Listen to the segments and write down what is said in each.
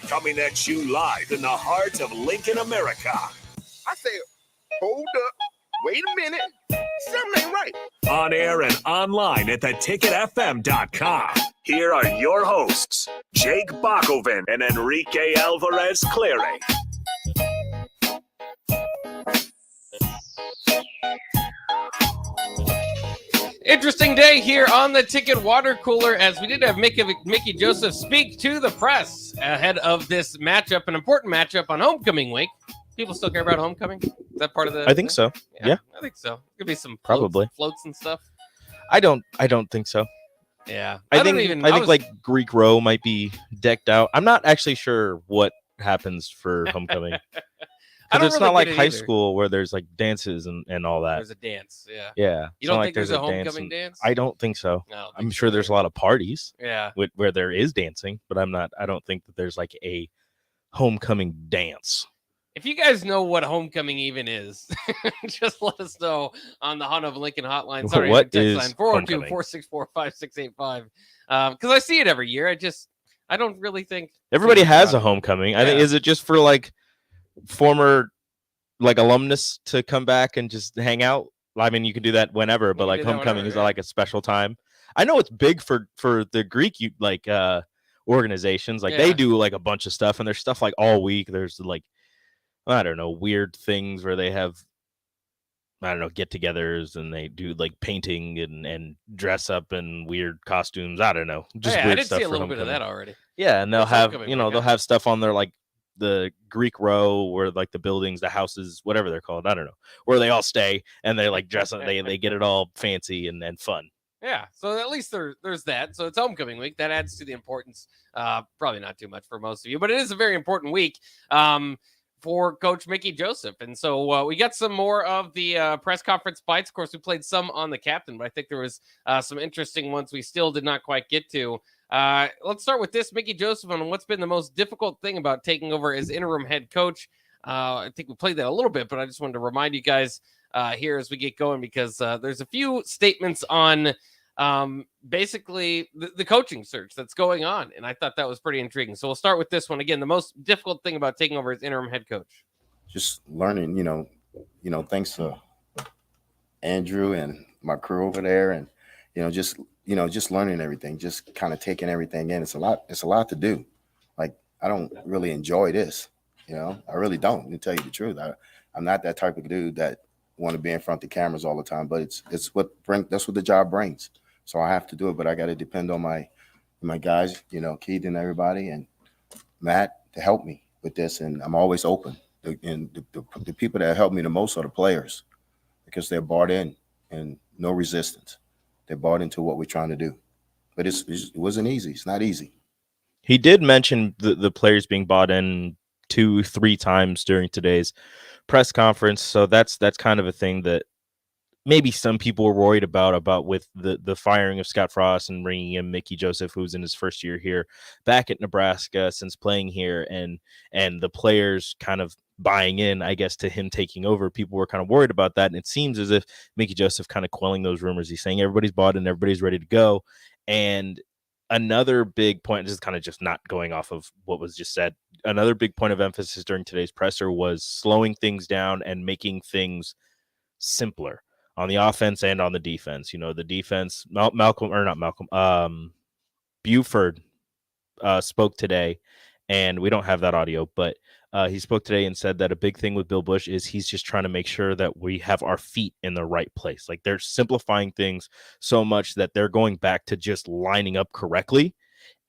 Coming at you live in the heart of Lincoln, America. I say, hold up, wait a minute, something ain't right. On air and online at theticketfm.com. Here are your hosts, Jake Bakoven and Enrique Alvarez Clary. Interesting day here on the Ticket Water Cooler, as we did have Mickey Joseph speak to the press ahead of this matchup, an important matchup on homecoming week. People still care about homecoming? Is that part of the? I think so. Yeah. I think so. Could be some floats and stuff. I don't think so. Yeah, I think like Greek row might be decked out. I'm not actually sure what happens for homecoming. Because it's not like high school where there's like dances and all that. There's a dance, yeah. Yeah. You don't think there's a homecoming dance? I don't think so. No, I'm sure there's a lot of parties. Yeah. Where there is dancing, but I don't think that there's like a homecoming dance. If you guys know what homecoming even is, just let us know on the Hunt of Lincoln hotline. Sorry, what text is line 402-464-5685. Because I see it every year. I don't really think everybody has a homecoming. I think, is it just for like former like alumnus to come back and just hang out? I mean, you can do that whenever, but like homecoming is like a special time. I know it's big for the Greek organizations. Like they do like a bunch of stuff, and there's stuff like all week. There's like, I don't know, weird things where they have, I don't know, get-togethers, and they do like painting and dress up in weird costumes. I don't know, just weird I did stuff see a little homecoming. bit of that already. Yeah, and they'll have they'll have stuff on their like the Greek row, where like the buildings, the houses, whatever they're called, I don't know, where they all stay and they like dress up, they get it all fancy and fun. Yeah, so at least there's that. So it's homecoming week. That adds to the importance. Probably not too much for most of you, but it is a very important week for Coach Mickey Joseph. And so we got some more of the press conference bites. Of course, we played some on the captain, but I think there was some interesting ones we still did not quite get to. Let's start with this, Mickey Joseph, on what's been the most difficult thing about taking over as interim head coach. I think we played that a little bit, but I just wanted to remind you guys here as we get going, because there's a few statements on basically the coaching search that's going on, and I thought that was pretty intriguing. So we'll start with this one. Again, the most difficult thing about taking over as interim head coach. Just learning, thanks to Andrew and my crew over there, and just learning everything, just kind of taking everything in. It's a lot to do. Like, I don't really enjoy this, I really don't, to tell you the truth. I'm not that type of dude that want to be in front of the cameras all the time, but that's what the job brings. So I have to do it, but I got to depend on my guys, Keith and everybody, and Matt, to help me with this. And I'm always open. And the people that help me the most are the players, because they're bought in and no resistance. They bought into what we're trying to do, but it wasn't easy. It's not easy. He did mention the players being bought in 2-3 times during today's press conference. So that's kind of a thing that maybe some people were worried about with the firing of Scott Frost and bringing in Mickey Joseph, who's in his first year here back at Nebraska since playing here, and the players kind of buying in, I guess, to him taking over. People were kind of worried about that, and it seems as if Mickey Joseph kind of quelling those rumors. He's saying everybody's bought in, everybody's ready to go. And another big point, just kind of just not going off of what was just said, another big point of emphasis during today's presser was slowing things down and making things simpler on the offense and on the defense. The defense, Buford spoke today, and we don't have that audio, but he spoke today and said that a big thing with Bill Busch is he's just trying to make sure that we have our feet in the right place. Like, they're simplifying things so much that they're going back to just lining up correctly,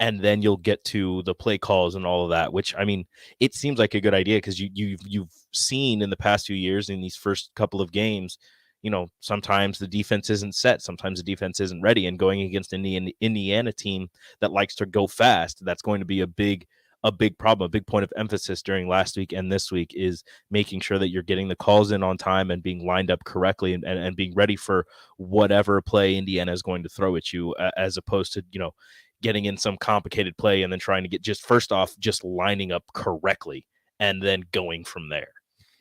and then you'll get to the play calls and all of that, which, I mean, it seems like a good idea, because you've seen in the past few years in these first couple of games, sometimes the defense isn't set, sometimes the defense isn't ready, and going against an Indiana team that likes to go fast, that's going to be a big problem. A big point of emphasis during last week and this week is making sure that you're getting the calls in on time and being lined up correctly, and being ready for whatever play Indiana is going to throw at you, as opposed to, getting in some complicated play and then trying to get just lining up correctly and then going from there.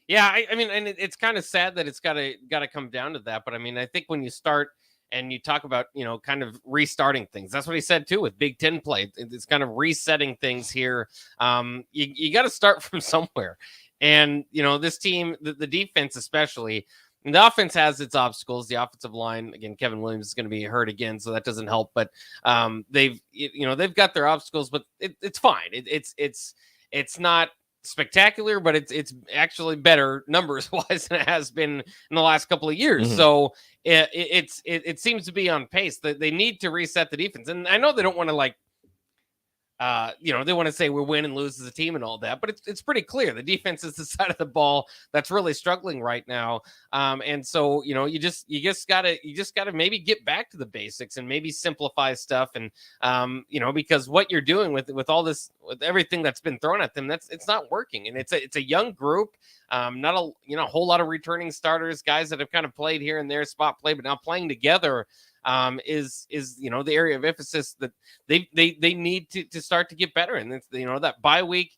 Yeah, I mean, and it's kind of sad that it's got to come down to that. But I mean, I think when you start and you talk about, kind of restarting things. That's what he said too with Big Ten play. It's kind of resetting things here. You got to start from somewhere. And, this team, the defense especially, and the offense has its obstacles. The offensive line, again, Kevin Williams is going to be hurt again, so that doesn't help. But they've got their obstacles, but it's fine. It's not spectacular, but it's actually better numbers wise than it has been in the last couple of years. Mm-hmm. So it seems to be on pace. That they need to reset the defense, and I know they don't want to they want to say we win and lose as a team and all that, but it's pretty clear the defense is the side of the ball that's really struggling right now. And so, you just gotta maybe get back to the basics and maybe simplify stuff. And, because what you're doing with all this, with everything that's been thrown at them, it's not working. And it's a young group, not a whole lot of returning starters, guys that have kind of played here and there, spot play, but now playing together is the area of emphasis that they need to start to get better. And it's, that bye week,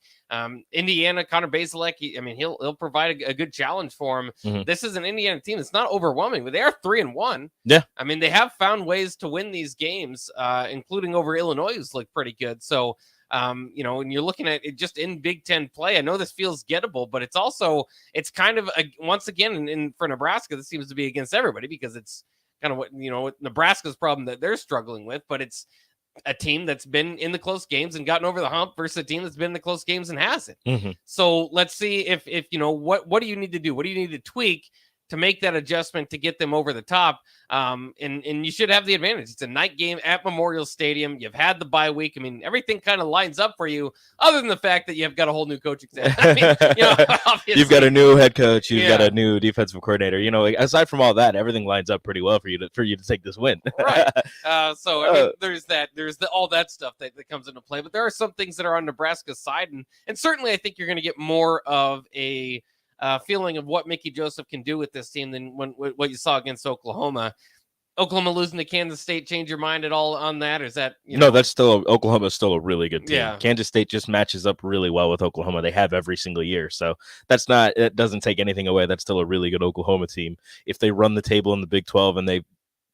Indiana, Connor Bazelak, he'll provide a good challenge for him. Mm-hmm. This is an Indiana team that's not overwhelming, but they are 3-1. Yeah. They have found ways to win these games, including over Illinois, who's looked pretty good. So, when you're looking at it just in Big Ten play, I know this feels gettable, but it's kind of once again, for Nebraska, this seems to be against everybody because it's kind of what Nebraska's problem that they're struggling with, but it's a team that's been in the close games and gotten over the hump versus a team that's been in the close games and hasn't. Mm-hmm. So let's see if what do you need to do? What do you need to tweak to make that adjustment to get them over the top? And you should have the advantage. It's a night game at Memorial Stadium. You've had the bye week. Everything kind of lines up for you, other than the fact that you've got a whole new coaching staff. You've got a new head coach. You've got a new defensive coordinator. Aside from all that, everything lines up pretty well for you to take this win. Right. There's that. There's all that stuff that comes into play. But there are some things that are on Nebraska's side, and certainly I think you're going to get more of a feeling of what Mickey Joseph can do with this team than what you saw against Oklahoma. Oklahoma losing to Kansas State change your mind at all on that? Or is that No, that's still Oklahoma's still a really good team. Yeah. Kansas State just matches up really well with Oklahoma. They have every single year. So it doesn't take anything away. That's still a really good Oklahoma team. If they run the table in the Big 12 and they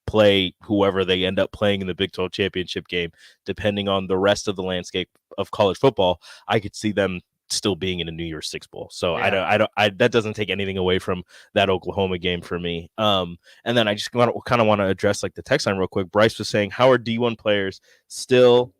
play whoever they end up playing in the Big 12 championship game, depending on the rest of the landscape of college football, I could see them still being in a New Year's Six bowl. So yeah. That doesn't take anything away from that Oklahoma game for me. And then I just want to address the text line real quick. Bryce was saying, how are D1 players still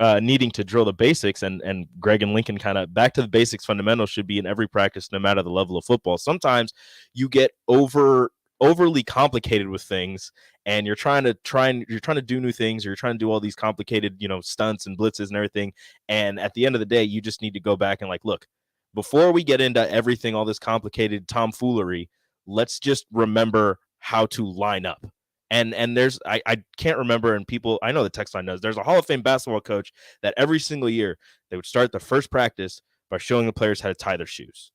needing to drill the basics? And Greg and Lincoln kind of back to the basics. Fundamentals should be in every practice, no matter the level of football. Sometimes you get overly complicated with things, and you're trying to do new things, or you're trying to do all these complicated, stunts and blitzes and everything. And at the end of the day, you just need to go back and look, before we get into everything, all this complicated tomfoolery, let's just remember how to line up. And there's, I can't remember, and people, I know the text line knows, there's a Hall of Fame basketball coach that every single year they would start the first practice by showing the players how to tie their shoes.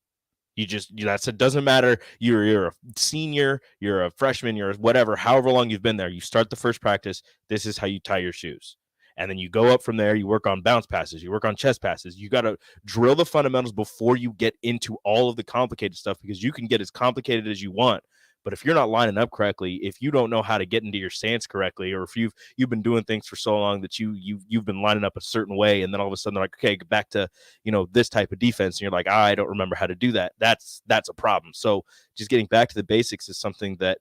It doesn't matter. You're a senior, you're a freshman, you're whatever, however long you've been there. You start the first practice. This is how you tie your shoes. And then you go up from there. You work on bounce passes. You work on chest passes. You got to drill the fundamentals before you get into all of the complicated stuff, because you can get as complicated as you want. But if you're not lining up correctly, if you don't know how to get into your stance correctly, or if you've been doing things for so long that you've been lining up a certain way, and then all of a sudden they're like, okay, get back to this type of defense, and you're like, I don't remember how to do that. That's a problem. So just getting back to the basics is something that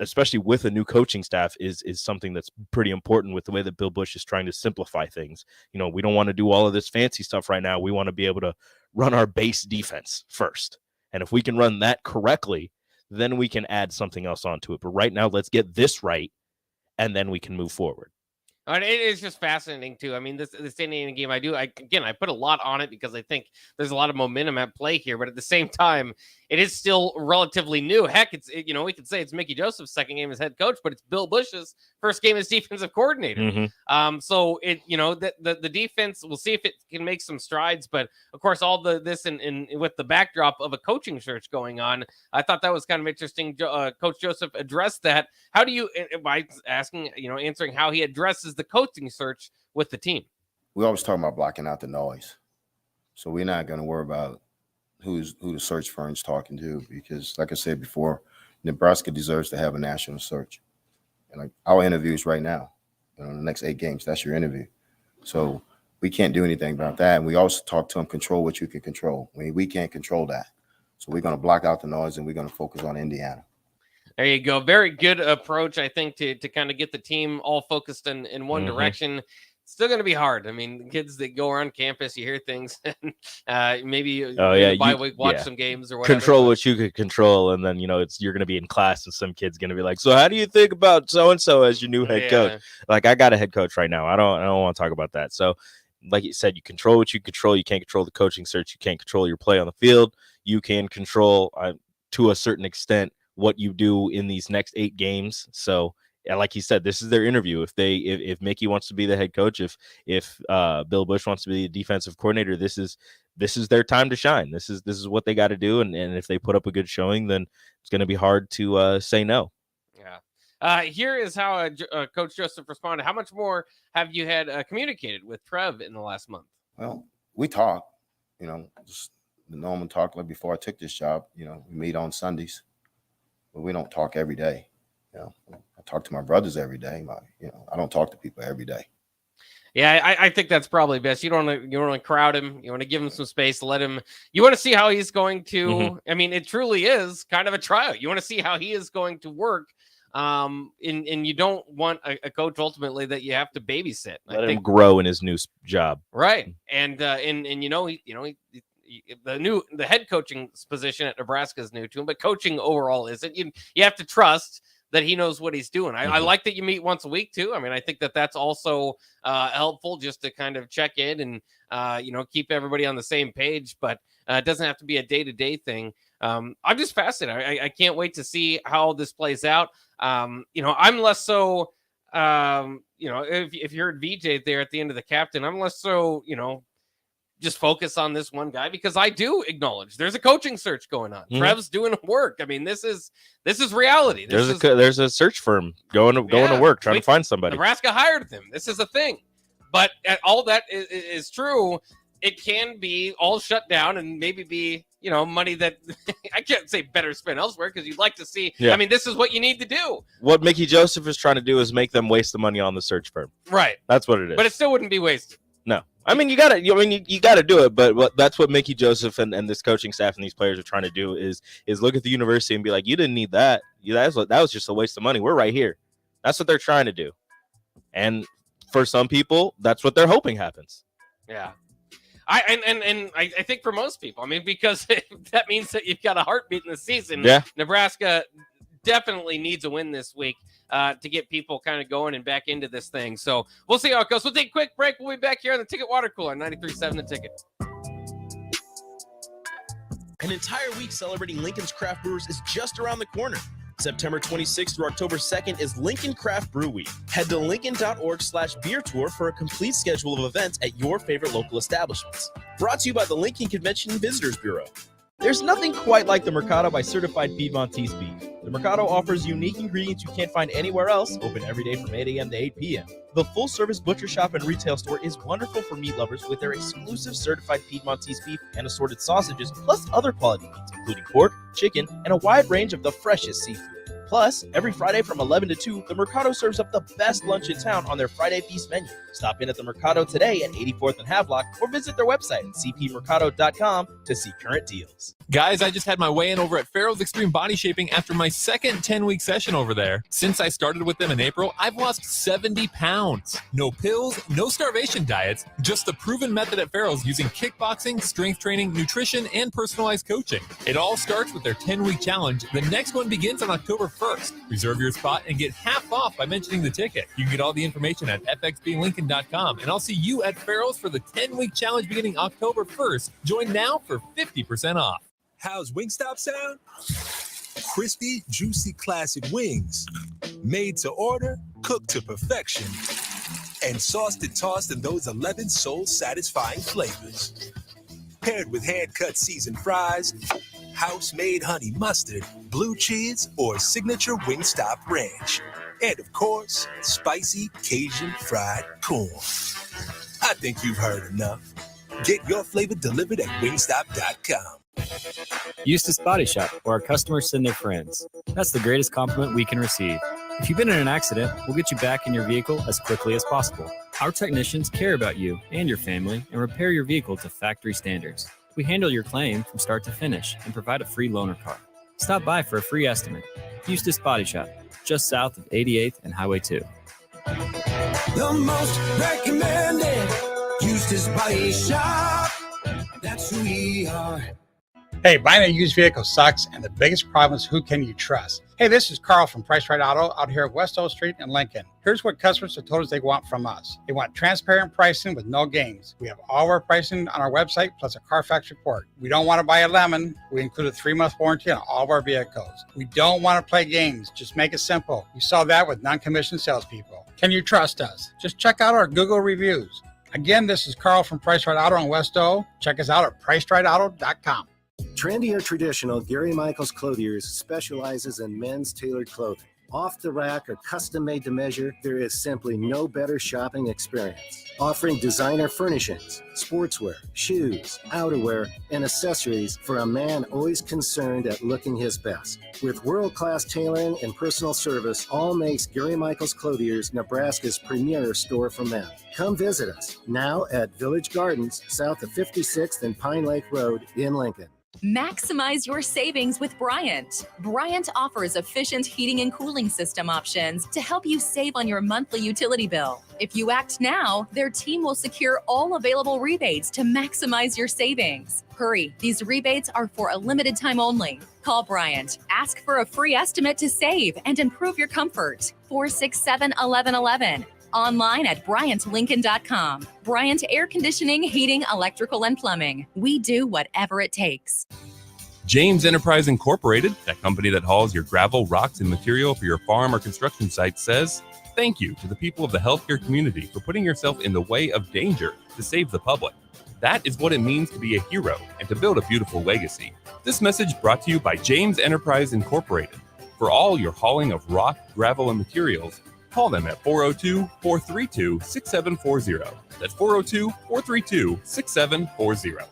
especially with a new coaching staff is something that's pretty important with the way that Bill Busch is trying to simplify things. We don't want to do all of this fancy stuff right now. We want to be able to run our base defense first, and if we can run that correctly, then we can add something else onto it. But right now, let's get this right, and then we can move forward. And it is just fascinating too. This Indiana game, I put a lot on it because I think there's a lot of momentum at play here. But at the same time, it is still relatively new. Heck, we could say it's Mickey Joseph's second game as head coach, but it's Bill Busch's first game as defensive coordinator. Mm-hmm. So the defense, we'll see if it can make some strides. But of course, all this and with the backdrop of a coaching search going on, I thought that was kind of interesting. Coach Joseph addressed that. How do you, by asking, answering how he addresses the coaching search with the team? We always talk about blocking out the noise. So we're not going to worry about who the search firm's talking to, because like I said before, Nebraska deserves to have a national search. And like our interviews right now, the next 8 games, that's your interview. So we can't do anything about that. And we also talk to them, control what you can control. We can't control that. So we're going to block out the noise and we're going to focus on Indiana. There you go. Very good approach, I think, to kind of get the team all focused in one direction. It's still going to be hard. I mean, the kids that go around campus, you hear things, and maybe bye week watch some games or whatever. Control what you could control, and then you're going to be in class, and some kid's going to be like, "So, how do you think about so and so as your new head coach?" Like, I got a head coach right now. I don't want to talk about that. So, like you said, you control what you control. You can't control the coaching search. You can't control your play on the field. You can control to a certain extent what you do in these next 8 games. So. Like he said, this is their interview. If Mickey wants to be the head coach, if Bill Busch wants to be the defensive coordinator, this is their time to shine. This is what they got to do. And if they put up a good showing, then it's going to be hard to say no. Yeah. Here is how Coach Joseph responded. How much more have you had communicated with Trev in the last month? Well, we talk, just the normal talk like before I took this job. We meet on Sundays, but we don't talk every day. I talk to my brothers every day. I don't talk to people every day. Yeah, I think that's probably best. You don't want to crowd him. You want to give him some space, let him. You want to see how he's going to. I mean, it truly is kind of a tryout. You want to see how he is going to work. And you don't want a coach ultimately that you have to babysit. Let him grow in his new job, right? And the head coaching position at Nebraska is new to him, but coaching overall isn't. You have to trust that he knows what he's doing. I like that you meet once a week too. I mean, I think that's also helpful just to kind of check in and, keep everybody on the same page, but it doesn't have to be a day-to-day thing. I'm just fascinated. I can't wait to see how this plays out. I'm less so, if you heard VJ there at the end of the captain, I'm less so, just focus on this one guy, because I do acknowledge there's a coaching search going on. Trev's doing work. I mean, this is reality. There's a search firm going to work, trying to find somebody. Nebraska hired them. This is a thing. But all that is true. It can be all shut down and maybe be, money that I can't say better spent elsewhere, because you'd like to see. Yeah. I mean, this is what you need to do. What Mickey Joseph is trying to do is make them waste the money on the search firm. Right. That's what it is. But it still wouldn't be wasted. No. I mean, you gotta do it, but that's what Mickey Joseph and this coaching staff and these players are trying to do is look at the university and be like, you didn't need that. That was just a waste of money. We're right here. That's what they're trying to do. And for some people, that's what they're hoping happens. Yeah. I think for most people, I mean, because that means that you've got a heartbeat in the season. Yeah. Nebraska definitely needs a win this week to get people kind of going and back into this thing. So we'll see how it goes. We'll take a quick break. We'll be back here on the Ticket Water Cooler, 93.7 The Ticket. An entire week celebrating Lincoln's craft brewers is just around the corner. September 26th through October 2nd is Lincoln Craft Brew Week. Head to lincoln.org/beer tour for a complete schedule of events at your favorite local establishments. Brought to you by the Lincoln Convention and Visitors Bureau. There's nothing quite like the Mercado by Certified Piedmontese Beef. The Mercado offers unique ingredients you can't find anywhere else, open every day from 8 a.m. to 8 p.m. The full-service butcher shop and retail store is wonderful for meat lovers with their exclusive certified Piedmontese beef and assorted sausages, plus other quality meats, including pork, chicken, and a wide range of the freshest seafood. Plus, every Friday from 11 to 2, the Mercado serves up the best lunch in town on their Friday Feast menu. Stop in at the Mercado today at 84th and Havelock or visit their website at cpmercado.com to see current deals. Guys, I just had my weigh-in over at Farrell's Extreme Body Shaping after my second 10-week session over there. Since I started with them in April, I've lost 70 pounds. No pills, no starvation diets, just the proven method at Farrell's using kickboxing, strength training, nutrition, and personalized coaching. It all starts with their 10-week challenge. The next one begins on October 1st. Reserve your spot and get half off by mentioning the ticket. You can get all the information at fxblincoln.com, and I'll see you at Farrell's for the 10-week challenge beginning October 1st. Join now for 50% off. How's Wingstop sound? Crispy, juicy, classic wings. Made to order, cooked to perfection. And sauced and tossed in those 11 soul-satisfying flavors. Paired with hand-cut seasoned fries, house-made honey mustard, blue cheese, or signature Wingstop ranch. And, of course, spicy Cajun fried corn. I think you've heard enough. Get your flavor delivered at wingstop.com. Eustace Body Shop, where our customers send their friends. That's the greatest compliment we can receive. If you've been in an accident, we'll get you back in your vehicle as quickly as possible. Our technicians care about you and your family and repair your vehicle to factory standards. We handle your claim from start to finish and provide a free loaner car. Stop by for a free estimate. Eustace Body Shop, just south of 88th and Highway 2. The most recommended Eustace Body Shop. That's who we are. Hey, buying a used vehicle sucks, and the biggest problem is who can you trust? Hey, this is Carl from Price Right Auto out here at West O Street in Lincoln. Here's what customers have told us they want from us. They want transparent pricing with no games. We have all of our pricing on our website, plus a Carfax report. We don't want to buy a lemon. We include a 3-month warranty on all of our vehicles. We don't want to play games. Just make it simple. You saw that with non-commissioned salespeople. Can you trust us? Just check out our Google reviews. Again, this is Carl from Price Right Auto in West O. Check us out at pricerightauto.com. Trendy or traditional, Gary Michaels Clothiers specializes in men's tailored clothing. Off the rack or custom made to measure, there is simply no better shopping experience. Offering designer furnishings, sportswear, shoes, outerwear, and accessories for a man always concerned at looking his best. With world-class tailoring and personal service, all makes Gary Michaels Clothiers Nebraska's premier store for men. Come visit us now at Village Gardens, south of 56th and Pine Lake Road in Lincoln. Maximize your savings with Bryant. Bryant offers efficient heating and cooling system options to help you save on your monthly utility bill. If you act now, their team will secure all available rebates to maximize your savings. Hurry, these rebates are for a limited time only. Call Bryant. Ask for a free estimate to save and improve your comfort. 467-1111. Online at BryantLincoln.com. Bryant Air Conditioning, Heating, Electrical, and Plumbing. We do whatever it takes. James Enterprise Incorporated, that company that hauls your gravel, rocks, and material for your farm or construction site, says thank you to the people of the healthcare community for putting yourself in the way of danger to save the public. That is what it means to be a hero and to build a beautiful legacy. This message brought to you by James Enterprise Incorporated. For all your hauling of rock, gravel, and materials, call them at 402-432-6740. That's 402-432-6740.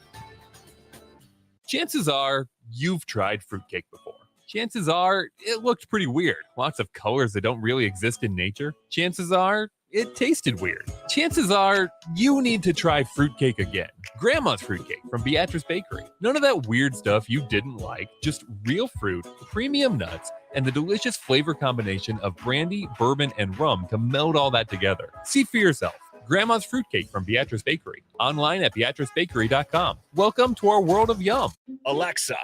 Chances are you've tried fruitcake before. Chances are it looked pretty weird. Lots of colors that don't really exist in nature. Chances are it tasted weird. Chances are you need to try fruitcake again. Grandma's fruitcake from Beatrice Bakery. None of that weird stuff you didn't like, just real fruit, premium nuts, and the delicious flavor combination of brandy, bourbon, and rum to meld all that together. See for yourself. Grandma's Fruitcake from Beatrice Bakery. Online at beatricebakery.com. Welcome to our world of yum. Alexa,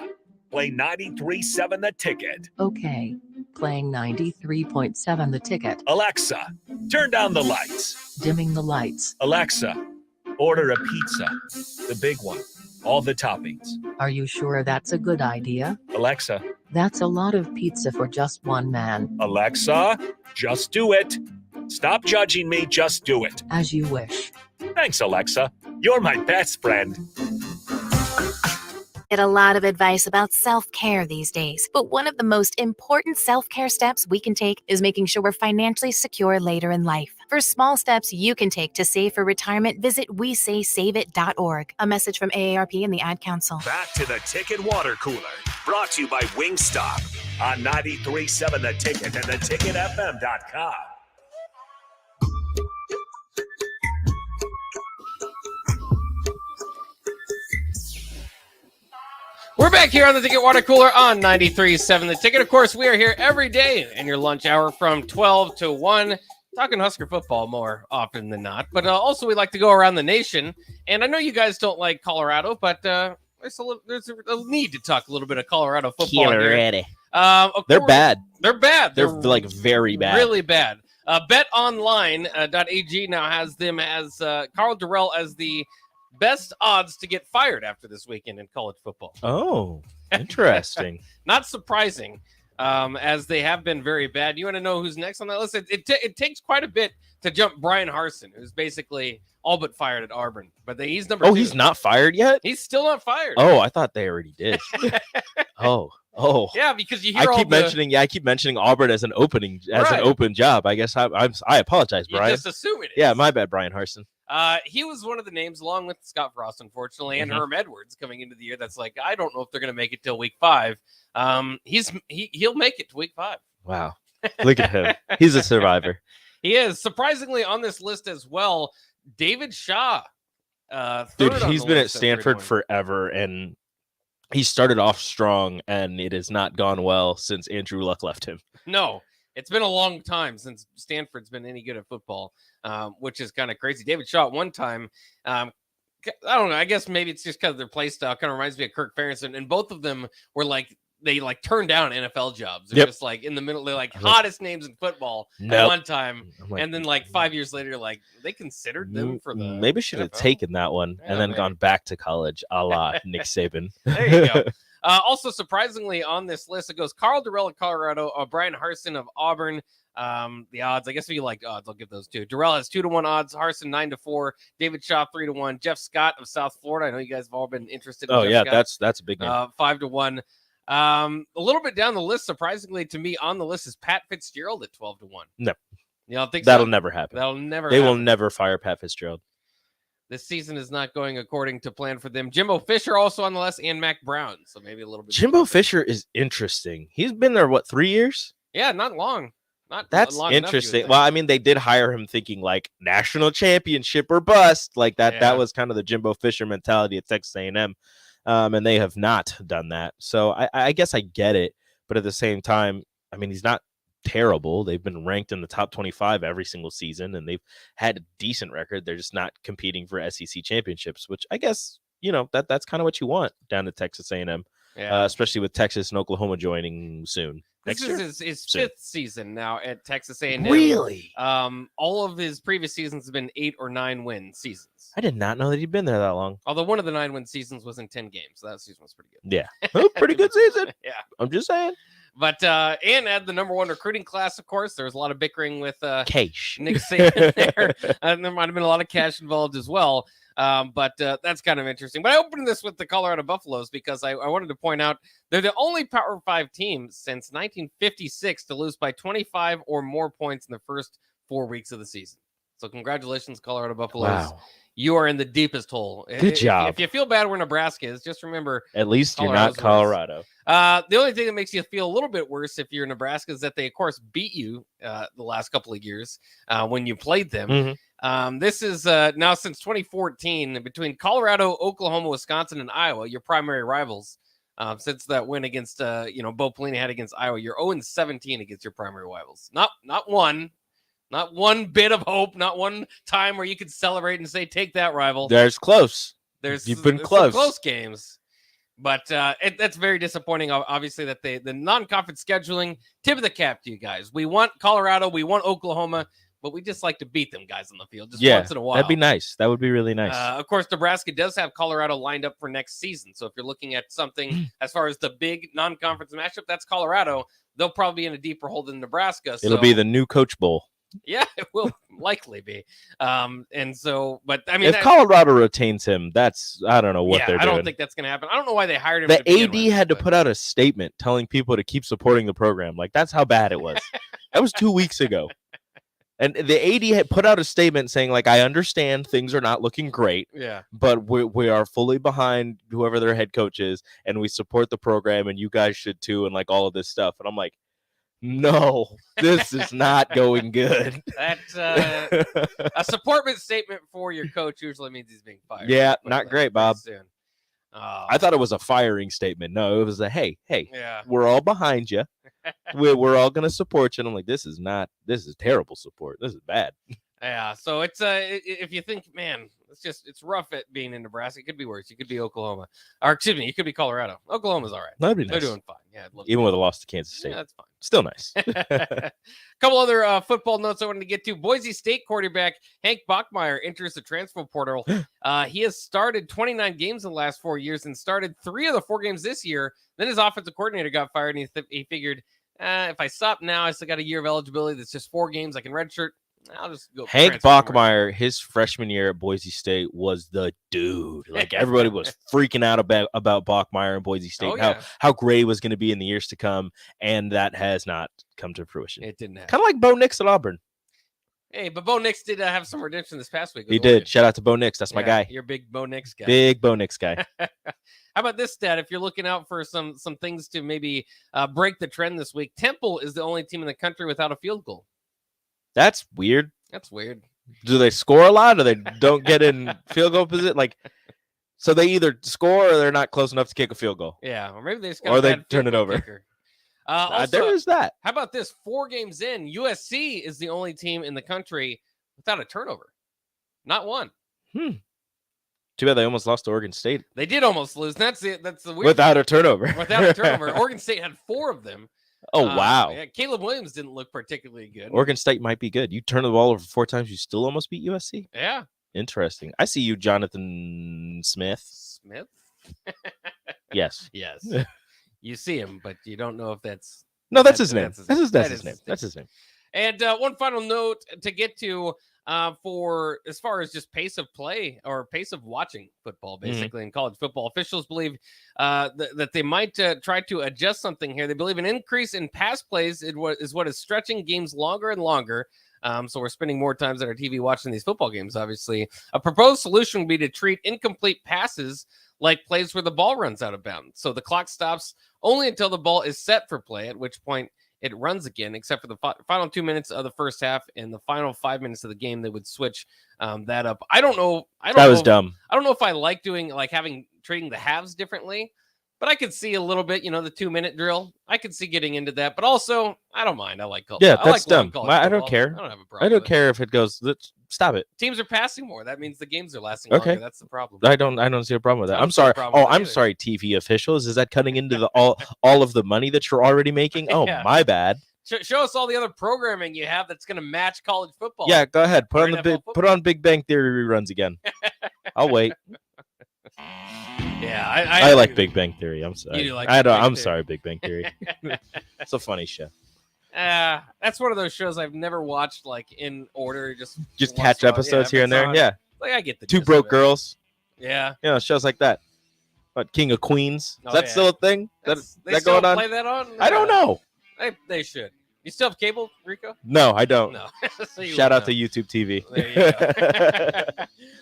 play 93.7 The Ticket. Okay, playing 93.7 The Ticket. Alexa, turn down the lights. Dimming the lights. Alexa, order a pizza. The big one. All the toppings. Are you sure that's a good idea? Alexa. That's a lot of pizza for just one man. Alexa, just do it. Stop judging me, just do it. As you wish. Thanks, Alexa. You're my best friend. Get a lot of advice about self-care these days, but one of the most important self-care steps we can take is making sure we're financially secure later in life. For small steps you can take to save for retirement, visit WeSaySaveIt.org. A message from AARP and the Ad Council. Back to the Ticket Water Cooler, brought to you by Wingstop on 93.7 The Ticket and theticketfm.com. We're back here on the Ticket Water Cooler on 93.7 The Ticket. Of course, we are here every day in your lunch hour from 12 to 1, talking Husker football more often than not. But also we like to go around the nation. And I know you guys don't like Colorado, but there's a need to talk a little bit of Colorado football here. They're bad. They're bad. They're like very bad. Really bad. BetOnline.ag now has them as Carl Durrell as the best odds to get fired after this weekend in college football. Oh, interesting. Not surprising, as they have been very bad. You want to know who's next on that list? It takes quite a bit to jump Brian Harson, who's basically all but fired at Auburn. But he's number 2. He's not fired yet? He's still not fired. Oh, I thought they already did. Oh. Yeah, because you hear I keep mentioning Auburn as an open job. I guess I apologize, Brian. You just assume it is. Yeah, my bad, Brian Harson. He was one of the names, along with Scott Frost, unfortunately, and Herm Edwards coming into the year. That's like, I don't know if they're going to make it till week 5. He'll make it to week 5. Wow. Look at him. He's a survivor. He is. Surprisingly on this list as well, David Shaw. Dude, third on he's the been at list Stanford 31. forever, and he started off strong, and it has not gone well since Andrew Luck left him. No, it's been a long time since Stanford's been any good at football, which is kind of crazy. David Shaw at one time, I don't know, I guess maybe it's just because of their play style. Kind of reminds me of Kirk Ferentz, and both of them were like, they like turned down NFL jobs. They're just like in the middle. They're like hottest names in football at one time. And then like 5 years later, like they considered them for the maybe should have taken that one and then gone back to college, a la Nick Saban. There you go. Also, surprisingly on this list, it goes Carl Durrell of Colorado, Brian Harson of Auburn. The odds, I guess if you like odds, I'll give those two. Durrell has 2-1 odds, Harson 9-4, David Shaw 3-1, Jeff Scott of South Florida. I know you guys have all been interested in Jeff Scott. That's a big name. 5-1. A little bit down the list, surprisingly to me on the list is Pat Fitzgerald at 12-1. No. You don't think that'll so? never happen. That'll never They happen. will never fire Pat Fitzgerald. This season is not going according to plan for them. Jimbo Fisher also on the list, and Mac Brown. So maybe a little bit. Jimbo Fisher is interesting. He's been there, 3 years? Yeah, not long. Not That's long enough, you would interesting. think. Well, I mean, they did hire him thinking like national championship or bust, like that. Yeah. That was kind of the Jimbo Fisher mentality at Texas A&M, and they have not done that. So I guess I get it, but at the same time, I mean, he's not terrible. They've been ranked in the top 25 every single season, and they've had a decent record. They're just not competing for SEC championships, which I guess that's kind of what you want down at Texas A&M, especially with Texas and Oklahoma joining soon. This is his fifth season now at Texas A&M. Really? All of his previous seasons have been 8 or 9 win seasons. I did not know that he'd been there that long. Although one of the 9 win seasons was in 10 games, so that season was pretty good. Yeah, pretty good season. Yeah, I'm just saying. But and had the number 1 recruiting class, of course. There was a lot of bickering with cash. Nick Saban there. There might have been a lot of cash involved as well. But that's kind of interesting. But I opened this with the Colorado Buffaloes because I wanted to point out they're the only Power 5 team since 1956 to lose by 25 or more points in the first 4 weeks of the season. So congratulations, Colorado Buffaloes. Wow. You are in the deepest hole. Good job. If you feel bad where Nebraska is, just remember At least you're not Colorado's Colorado. the only thing that makes you feel a little bit worse if you're Nebraska is that they, of course, beat you the last couple of years when you played them. Mhm. This is now since 2014 between Colorado, Oklahoma, Wisconsin, and Iowa, your primary rivals. Since that win against, Bo Pelini had against Iowa, you're 0-17 against your primary rivals. Not one bit of hope, not one time where you could celebrate and say, "Take that, rival." There's close. There's You've been some close. close games. But that's very disappointing, obviously, that the non-conference scheduling, tip of the cap to you guys. We want Colorado, we want Oklahoma, but we just like to beat them guys on the field just once in a while. That'd be nice. That would be really nice. Of course, Nebraska does have Colorado lined up for next season. So if you're looking at something as far as the big non-conference matchup, that's Colorado. They'll probably be in a deeper hole than Nebraska. It'll be the new Coach Bowl. Yeah, it will likely be. And so, but I mean, If Colorado retains him, I don't know what they're I doing. don't think that's going to happen. I don't know why they hired him. The to begin AD with, had to put out a statement telling people to keep supporting the program. Like, that's how bad it was. That was 2 weeks ago. And the AD had put out a statement saying, like, I understand things are not looking great. Yeah. But we are fully behind whoever their head coach is, and we support the program, and you guys should too, and like all of this stuff. And I'm like, no, this is not going good. That's a support statement for your coach usually means he's being fired. Yeah, not great, Bob. Soon. I thought it was a firing statement. No, it was a hey, Yeah. we're all behind you. We're all going to support you. And I'm like, this is terrible support. This is bad. Yeah, so it's if you think, man, it's rough at being in Nebraska. It could be worse. You could be Oklahoma, or excuse me, you could be Colorado. Oklahoma's all right. That'd be They're nice. doing fine. Yeah, I'd love Even to. with a loss to Kansas State. Yeah, that's fine. Still nice. Couple other football notes I wanted to get to. Boise State quarterback Hank Bachmeyer enters the transfer portal. He has started 29 games in the last 4 years and started 3 of the 4 games this year. Then his offensive coordinator got fired, and he figured, if I stop now, I still got a year of eligibility. That's just 4 games. I can redshirt. I'll just go. Hank transfer somewhere. Bachmeyer, his freshman year at Boise State was the dude. Like, everybody was freaking out about Bachmeyer and Boise State, Oh, and yeah. how great he was going to be in the years to come, and that has not come to fruition. It didn't happen. Kind of like Bo Nix at Auburn. Hey, but Bo Nix did have some redemption this past week. He did. Shout out to Bo Nix. That's my guy. You're a big Bo Nix guy. Big Bo Nix guy. How about this stat? If you're looking out for some things to maybe break the trend this week, Temple is the only team in the country without a field goal. That's weird. That's weird. Do they score a lot, or they don't get in field goal position? Like, so they either score or they're not close enough to kick a field goal. Yeah, or maybe they just got or a they bad turn field it goal over. kicker. Also, there is that. How about this? 4 games in, USC is the only team in the country without a turnover. Not one. Too bad they almost lost to Oregon State. They did almost lose. That's the weird Without a turnover. Without a turnover. Oregon State had 4 of them. Oh, wow. Yeah, Caleb Williams didn't look particularly good. Oregon State might be good. You turn the ball over 4 times, you still almost beat USC? Yeah. Interesting. I see you, Jonathan Smith. Smith? Yes. Yes. You see him, but you don't know if that's... No, that's his name. That's his name. That's his name. And one final note to get to for as far as just pace of play or pace of watching football, basically, in college football. Officials believe that they might try to adjust something here. They believe an increase in pass plays is what is stretching games longer and longer. So we're spending more times on our TV watching these football games, obviously. A proposed solution would be to treat incomplete passes like plays where the ball runs out of bounds. So the clock stops only until the ball is set for play, at which point it runs again, except for the final 2 minutes of the first half and the final 5 minutes of the game. They would switch that up. I don't know. That was dumb. I don't know if I like doing trading the halves differently, but I could see a little bit, the 2-minute drill. I could see getting into that, but also I don't mind. I like college. Yeah, I that's like dumb. I don't care. I don't have a problem. I don't care if it goes. Stop it. Teams are passing more. That means the games are lasting Okay. longer. That's the problem. I don't see a problem with that. I don't I'm see a sorry. problem Oh, with it I'm either. sorry, TV officials. Is that cutting into the all of the money that you're already making? Oh, Yeah. my bad. Show us all the other programming you have that's going to match college football. Yeah, go ahead. Or Put NFL on Big Bang Theory reruns again. I'll wait. Yeah, I like Big Bang Theory. I'm sorry. You do like I Big don't. Bang I'm Theory. sorry, Big Bang Theory. It's a funny show. That's one of those shows I've never watched in order. Just Just once catch in a while. episodes Yeah, here and if it's there. on. Yeah. Like I get the Two gist of Broke it. Girls. Yeah. Shows like that. What, King of Queens? Oh, Is that yeah. still a thing? They That still going on? play that on? I don't know. They should. You still have cable, Rico? No, I don't. No. So you Shout wouldn't out to know. YouTube TV. There you go.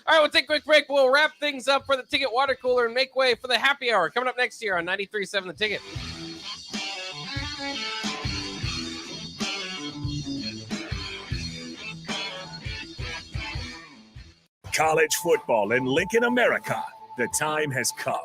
All right, we'll take a quick break. We'll wrap things up for the Ticket Water Cooler and make way for the happy hour coming up next year on 93.7 The Ticket. College football in Lincoln, America. The time has come.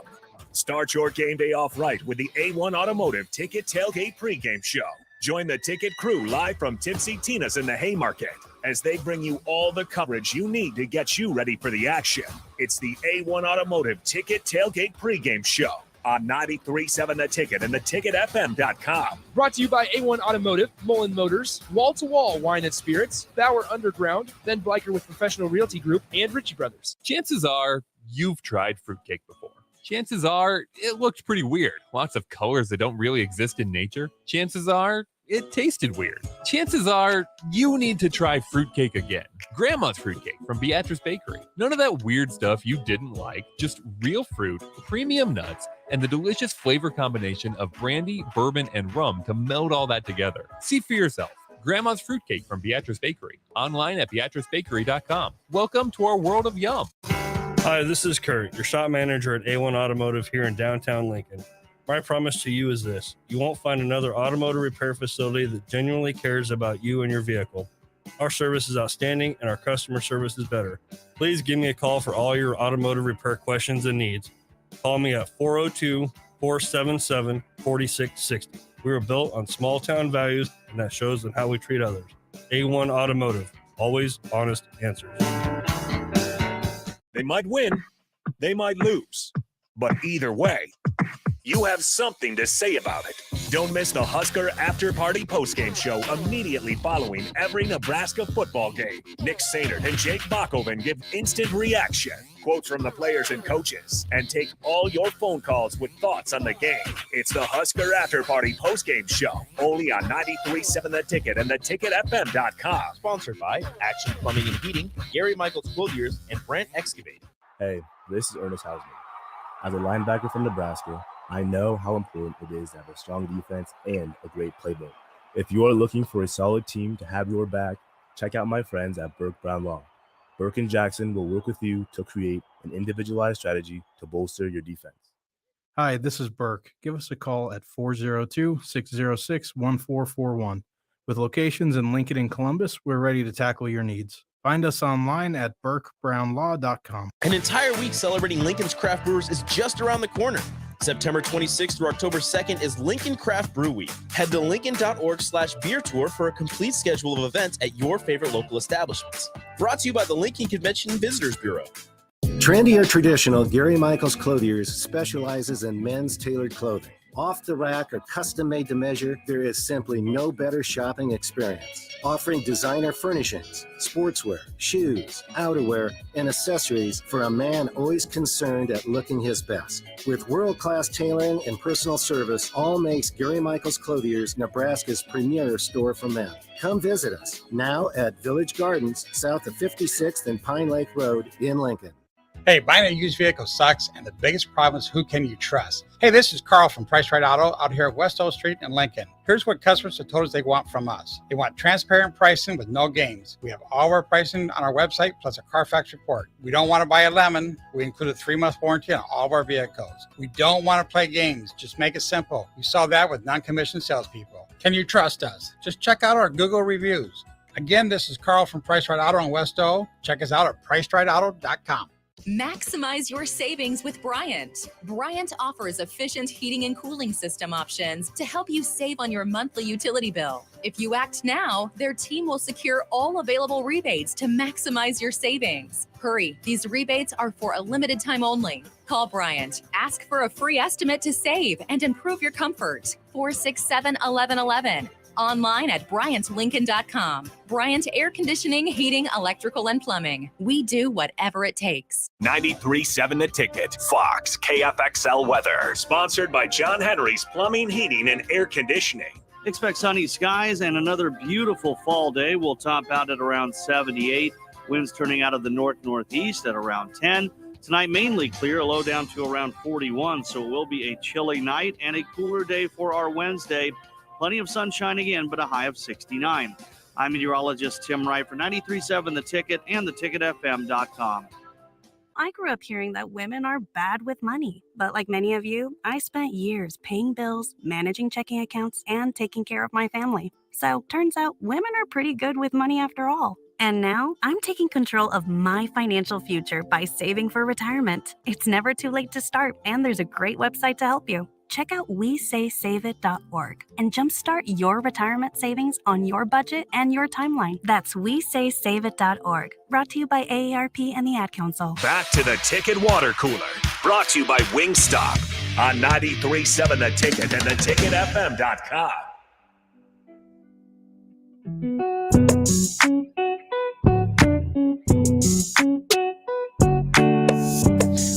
Start your game day off right with the A1 Automotive Ticket Tailgate pregame show. Join the Ticket crew live from Tipsy Tina's in the Haymarket as they bring you all the coverage you need to get you ready for the action. It's the A1 Automotive Ticket Tailgate pregame show on 93.7 The Ticket and theticketfm.com. Brought to you by A1 Automotive, Mullen Motors, Wall to Wall Wine and Spirits, Bauer Underground, Ben Bleicher with Professional Realty Group, and Ritchie Brothers. Chances are you've tried fruitcake before. Chances are it looked pretty weird. Lots of colors that don't really exist in nature. Chances are it tasted weird. Chances are you need to try fruitcake again. Grandma's fruitcake from Beatrice Bakery. None of that weird stuff you didn't like, just real fruit, premium nuts, and the delicious flavor combination of brandy, bourbon, and rum to meld all that together. See for yourself. Grandma's fruitcake from Beatrice Bakery. Online at beatricebakery.com. Welcome to our world of yum. Hi, this is Kurt, your shop manager at A1 Automotive here in downtown Lincoln. My promise to you is this: you won't find another automotive repair facility that genuinely cares about you and your vehicle. Our service is outstanding and our customer service is better. Please give me a call for all your automotive repair questions and needs. Call me at 402-477-4660. We were built on small town values, and that shows in how we treat others. A1 Automotive, always honest answers. They might win, they might lose, but either way, you have something to say about it. Don't miss the Husker After Party postgame show immediately following every Nebraska football game. Nick Sainert and Jake Bachmeyer give instant reaction, quotes from the players and coaches, and take all your phone calls with thoughts on the game. It's the Husker After Party postgame show, only on 93.7 The Ticket and theticketfm.com. Sponsored by Action Plumbing and Heating, Gary Michaels Clothiers, and Brent Excavating. Hey, this is Ernest Hausman. As a linebacker from Nebraska, I know how important it is to have a strong defense and a great playbook. If you are looking for a solid team to have your back, check out my friends at Burke Brown Law. Burke and Jackson will work with you to create an individualized strategy to bolster your defense. Hi, this is Burke. Give us a call at 402-606-1441. With locations in Lincoln and Columbus, we're ready to tackle your needs. Find us online at burkebrownlaw.com. An entire week celebrating Lincoln's craft brewers is just around the corner. September 26th through October 2nd is Lincoln Craft Brew Week. Head to lincoln.org/beer tour for a complete schedule of events at your favorite local establishments. Brought to you by the Lincoln Convention and Visitors Bureau. Trendy or traditional, Gary Michaels Clothiers specializes in men's tailored clothing. Off the rack or custom made to measure, there is simply no better shopping experience. Offering designer furnishings, sportswear, shoes, outerwear, and accessories for a man always concerned at looking his best. With world-class tailoring and personal service, all makes Gary Michaels Clothiers Nebraska's premier store for men. Come visit us now at Village Gardens, south of 56th and Pine Lake Road in Lincoln. Hey, buying a used vehicle sucks, and the biggest problem is who can you trust? Hey, this is Carl from Price Right Auto out here at West O Street in Lincoln. Here's what customers have told us they want from us. They want transparent pricing with no games. We have all of our pricing on our website, plus a Carfax report. We don't want to buy a lemon. We include a 3-month warranty on all of our vehicles. We don't want to play games. Just make it simple. You saw that with non-commissioned salespeople. Can you trust us? Just check out our Google reviews. Again, this is Carl from Price Right Auto in West O. Check us out at pricerightauto.com. Maximize your savings with Bryant. Bryant offers efficient heating and cooling system options to help you save on your monthly utility bill. If you act now, their team will secure all available rebates to maximize your savings. Hurry, these rebates are for a limited time only. Call Bryant, ask for a free estimate to save and improve your comfort. 467-1111. Online at BryantLincoln.com. Bryant Air Conditioning, Heating, Electrical, and Plumbing. We do whatever it takes. 93.7 The Ticket. Fox KFXL weather. Sponsored by John Henry's Plumbing, Heating, and Air Conditioning. Expect sunny skies and another beautiful fall day. We'll top out at around 78. Winds turning out of the north-northeast at around 10. Tonight, mainly clear, a low down to around 41. So it will be a chilly night and a cooler day for our Wednesday. Plenty of sunshine again, but a high of 69. I'm meteorologist Tim Wright for 93.7 The Ticket and theticketfm.com. I grew up hearing that women are bad with money. But like many of you, I spent years paying bills, managing checking accounts, and taking care of my family. So turns out women are pretty good with money after all. And now I'm taking control of my financial future by saving for retirement. It's never too late to start, and there's a great website to help you. Check out WeSaySaveIt.org and jumpstart your retirement savings on your budget and your timeline. That's WeSaySaveIt.org. Brought to you by AARP and the Ad Council. Back to the Ticket Water Cooler. Brought to you by Wingstop on 93.7 The Ticket and theticketfm.com.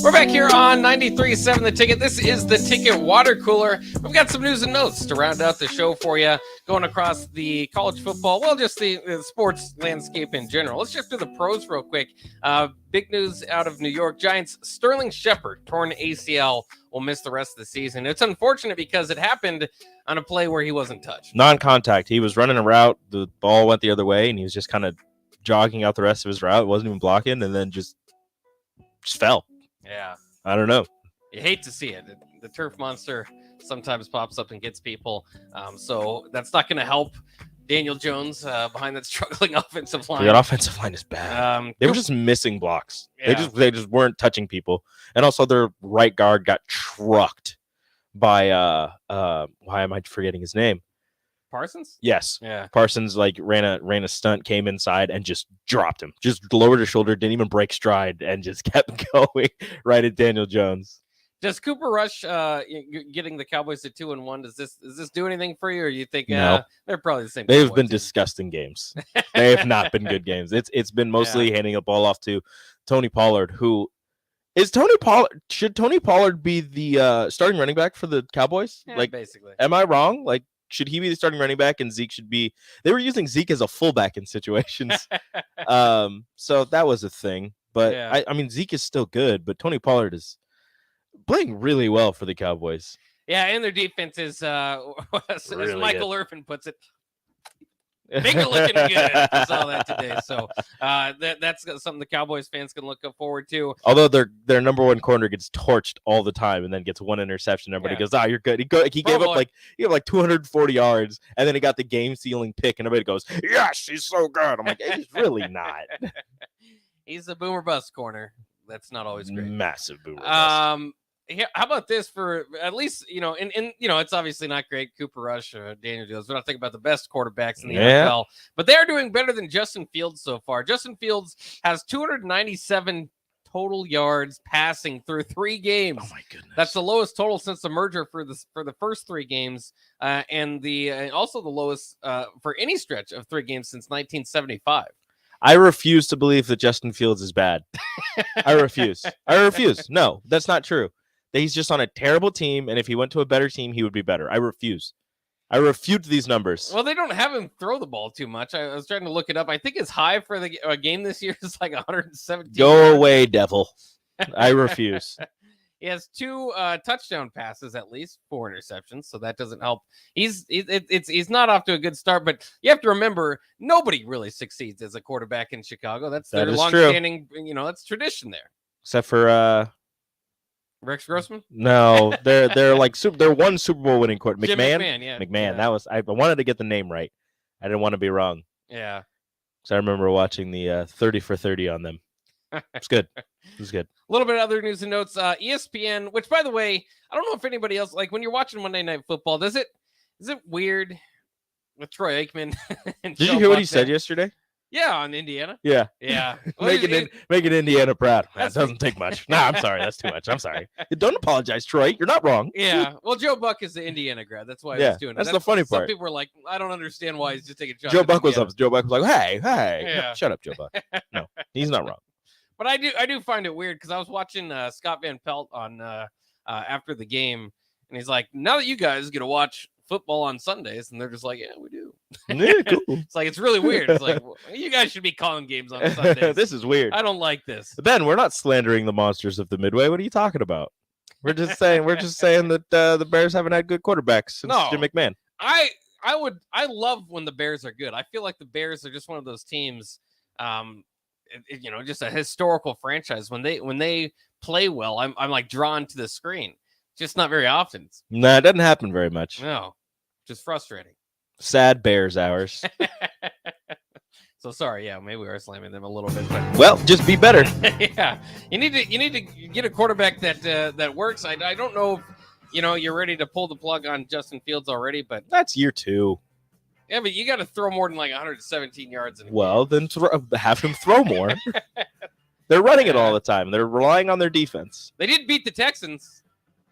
We're back here on 93.7 The Ticket. This is the Ticket Water Cooler. We've got some news and notes to round out the show for you, going across the college football, well, just the sports landscape in general. Let's shift to the pros real quick. Big news out of New York. Giants' Sterling Shepard, torn ACL, will miss the rest of the season. It's unfortunate because it happened on a play where he wasn't touched. Non-contact. He was running a route. The ball went the other way, and he was just kind of jogging out the rest of his route. Wasn't even blocking, and then just fell. Yeah. I don't know. You hate to see it. The turf monster sometimes pops up and gets people. So that's not going to help Daniel Jones behind that struggling offensive line. That offensive line is bad. They were just missing blocks. Yeah. They just weren't touching people. And also their right guard got trucked by why am I forgetting his name? Parsons? Yes. Yeah. Parsons ran a stunt, came inside and just dropped him. Just lowered his shoulder, didn't even break stride, and just kept going right at Daniel Jones. Does Cooper Rush getting the Cowboys to 2-1? Does this do anything for you, or you think No. they're probably the same? They've been disgusting games. They have not been good games. It's been mostly handing the ball off to Tony Pollard, who is should Tony Pollard be the starting running back for the Cowboys? Yeah, basically. Am I wrong? Should he be the starting running back and Zeke should be? They were using Zeke as a fullback in situations. So that was a thing. But Yeah. I mean, Zeke is still good, but Tony Pollard is playing really well for the Cowboys. Yeah, and their defense is, as Really Michael good. Irvin puts it, Baker looking good. I saw that today. So that's something the Cowboys fans can look forward to. Although their number one corner gets torched all the time and then gets one interception. Everybody goes, you're good. He gave up like 240 yards, and then he got the game-sealing pick, and everybody goes, yes, he's so good. I'm like, he's really not. He's a boomer bust corner. That's not always great. Massive boomer bust. How about this for at least, and it's obviously not great. Cooper Rush, Daniel Jones. We're not thinking about the best quarterbacks in the NFL, but they're doing better than Justin Fields so far. Justin Fields has 297 total yards passing through 3 games. Oh my goodness. That's the lowest total since the merger for the first 3 games, and also the lowest for any stretch of 3 games since 1975. I refuse to believe that Justin Fields is bad. I refuse. No, that's not true. He's just on a terrible team, and if he went to a better team, he would be better. I refuse. I refute these numbers. Well, they don't have him throw the ball too much. I was trying to look it up. I think his high for the game this year is like 117. Go away, devil. I refuse. He has 2 touchdown passes, at least 4 interceptions, so that doesn't help. He's not off to a good start, but you have to remember nobody really succeeds as a quarterback in Chicago. That's their long-standing, that's tradition there. Except for Rex Grossman? No, they're like they're one Super Bowl winning quarterback. McMahon, yeah. McMahon. That was I wanted to get the name right. I didn't want to be wrong. Yeah. So I remember watching the 30 for 30 on them. It's good. It was good. A little bit of other news and notes. ESPN, which by the way, I don't know if anybody else, like when you're watching Monday Night Football, is it weird with Troy Aikman? And Did you hear what he said yesterday? Yeah, on Indiana. Yeah. Well, making Indiana proud. That doesn't take much. No, I'm sorry. That's too much. I'm sorry. Don't apologize, Troy. You're not wrong. Yeah. Well, Joe Buck is the Indiana grad. That's why he's doing it. That's the funny part. Some people were like, I don't understand why he's just taking a shot. Joe Buck was like, hey. Yeah. No, shut up, Joe Buck. No, he's not wrong. But I do find it weird because I was watching Scott Van Pelt on after the game, and he's like, now that you guys get to watch football on Sundays, and they're just like, yeah, we do. Yeah, cool. It's like, it's really weird. It's like, well, you guys should be calling games on Sundays. This is weird. I don't like this. Ben, we're not slandering the monsters of the Midway. What are you talking about? We're just saying that the Bears haven't had good quarterbacks since Jim McMahon. I love when the Bears are good. I feel like the Bears are just one of those teams, just a historical franchise. When they play well, I'm like drawn to the screen. Just not very often. Nah, it doesn't happen very much. No, just frustrating. Sad Bears hours. So sorry, yeah, maybe we are slamming them a little bit, but well, just be better. Yeah, you need to get a quarterback that works. I don't know if you're ready to pull the plug on Justin Fields already, but that's year 2. Yeah, but you got to throw more than like 117 yards in a game. Then have him throw more. They're running it all the time. They're relying on their defense. They did beat the Texans,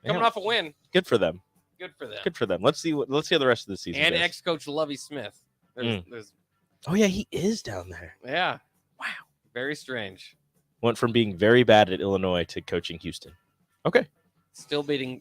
coming off a win. Good for them. Good for them. Good for them. Let's see how the rest of the season and goes. Ex-coach Lovie Smith. There's Oh yeah, he is down there. Yeah. Wow. Very strange. Went from being very bad at Illinois to coaching Houston. Okay. Still beating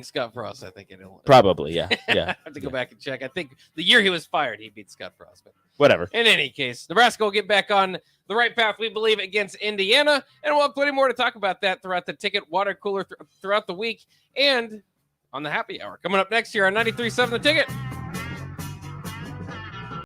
Scott Frost, I think, in Illinois. Probably, yeah. Yeah. I have to go back and check. I think the year he was fired, he beat Scott Frost. But whatever. In any case, Nebraska will get back on the right path, we believe, against Indiana. And we'll have plenty more to talk about that throughout the ticket water cooler throughout the week and on the happy hour. Coming up next year on 93.7 The Ticket.